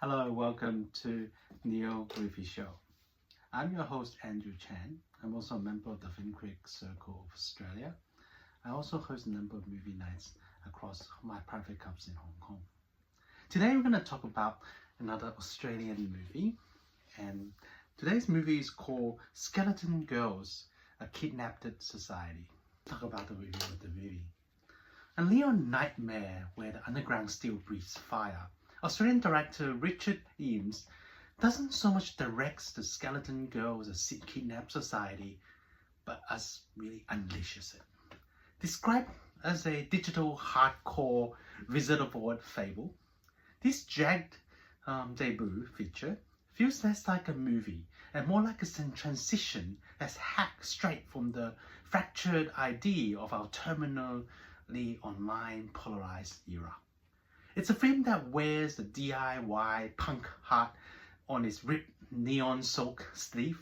Hello, welcome to Neo Griffey Show. I'm your host Andrew Chan. I'm also a member of the Film Critics Circle of Australia. I also host a number of movie nights across my private clubs in Hong Kong. Today we're going to talk about another Australian movie, and today's movie is called Skeleton Girls, A Kidnapped Society. Talk about the review of the movie. A neon nightmare where the underground still breathes fire. Australian director Richard Eames doesn't so much direct the Skeleton Girls as a kidnapped society, but as really unleashes it. Described as a digital hardcore visitor board fable, this dragged debut feature feels less like a movie and more like a transition that's hacked straight from the fractured idea of our terminally online polarized era. It's a film that wears the DIY punk heart on its ripped neon-soaked sleeve,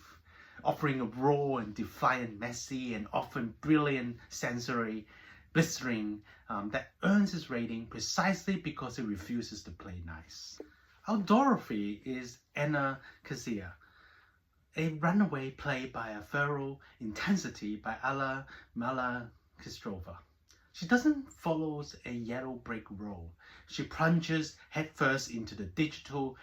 offering a raw and defiant, messy and often brilliant sensory blistering that earns its rating precisely because it refuses to play nice. Our Dorothy is Anna Kaiser, a runaway played by a feral intensity by Alla Malakhitova. She doesn't follow a yellow brick road. She plunges headfirst into the digital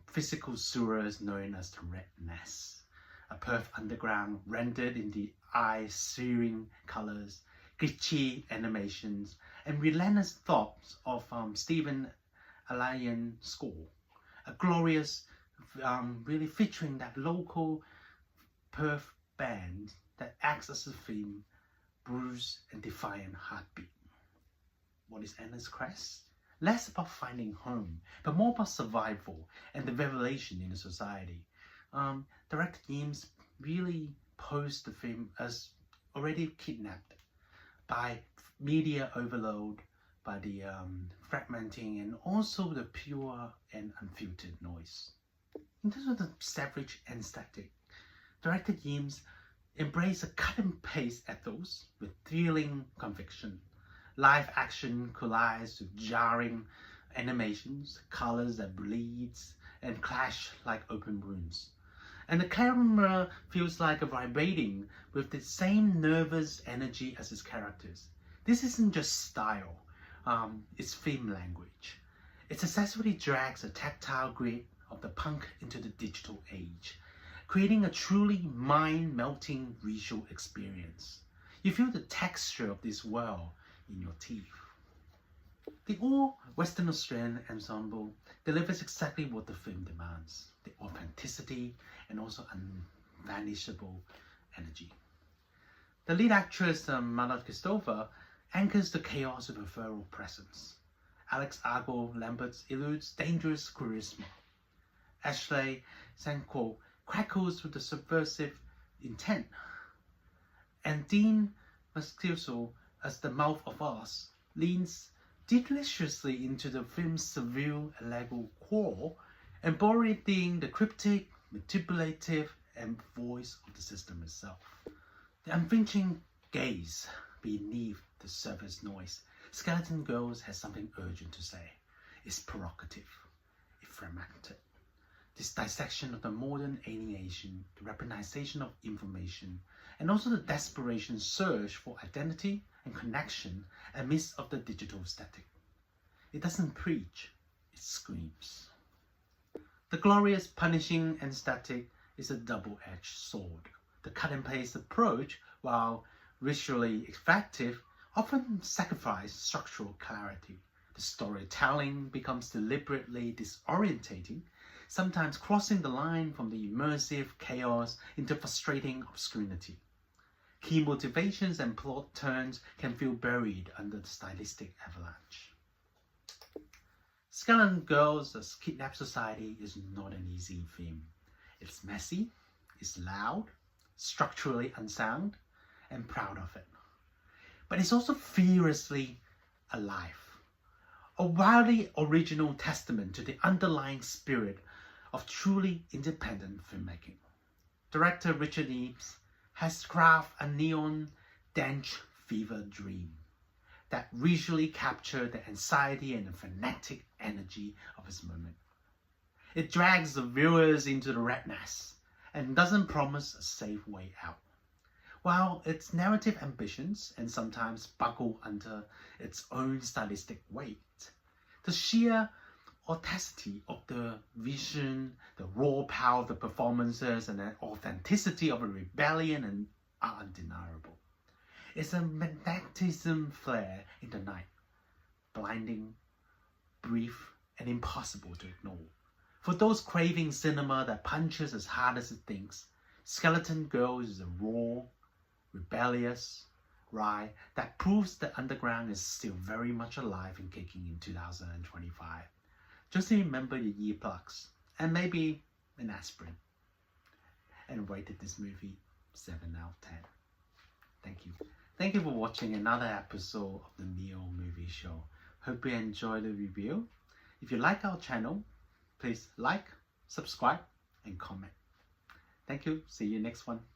physical sewers known as the Redness, a Perth underground rendered in the eye-searing colors, glitchy animations, and relentless thoughts of Stephen Alien score. A glorious, really featuring that local Perth band that acts as a theme, bruised and defiant heartbeat. What is Anna's quest? Less about finding home, but more about survival and the revelation in the society. Director Eames really posed the film as already kidnapped by media overload, by the fragmenting and also the pure and unfiltered noise. In terms of the savage and static, Director Eames embrace a cut and paste ethos with thrilling conviction. Live action collides with jarring animations, colors that bleeds and clash like open wounds. And the camera feels like a vibrating with the same nervous energy as its characters. This isn't just style, it's film language. It successfully drags the tactile grid of the punk into the digital age, creating a truly mind-melting visual experience. You feel the texture of this world in your teeth. The all-Western Australian ensemble delivers exactly what the film demands: the authenticity and also unvanishable energy. The lead actress, Malakhitova, anchors the chaos with her feral presence. Alex Argo Lambert eludes dangerous charisma. Ashley Sanko crackles with the subversive intent, and Dean Mascuso, as the mouth of Oz, leans deliciously into the film's severe and legal core, embodying the cryptic, manipulative, and voice of the system itself. The unflinching gaze beneath the surface noise, Skeleton Girls has something urgent to say. It's provocative, it's fragmented. This dissection of the modern alienation, the weaponization of information, and also the desperation search for identity and connection amidst of the digital static. It doesn't preach, it screams. The glorious, punishing, and static is a double-edged sword. The cut-and-paste approach, while visually effective, often sacrifices structural clarity. The storytelling becomes deliberately disorientating, sometimes crossing the line from the immersive chaos into frustrating obscurity. Key motivations and plot turns can feel buried under the stylistic avalanche. Skeleton Girls, A Kidnapped Society is not an easy film. It's messy, it's loud, structurally unsound, and proud of it. But it's also furiously alive. A wildly original testament to the underlying spirit of truly independent filmmaking. Director Richard Eames has crafted a neon-drenched fever dream that visually captured the anxiety and the frenetic energy of his moment. It drags the viewers into the rat nest and doesn't promise a safe way out. While its narrative ambitions and sometimes buckle under its own stylistic weight, the sheer audacity of the vision, the raw power of the performances, and the authenticity of a rebellion are undeniable. It's a magnetism flare in the night, blinding, brief, and impossible to ignore. For those craving cinema that punches as hard as it thinks, Skeleton Girl is a raw, rebellious ride that proves the underground is still very much alive and kicking in 2025. Just remember your earplugs and maybe an aspirin. And rated this movie 7 out of 10. Thank you. Thank you for watching another episode of the Neo Movie Show. Hope you enjoy the review. If you like our channel, please like, subscribe, and comment. Thank you. See you next one.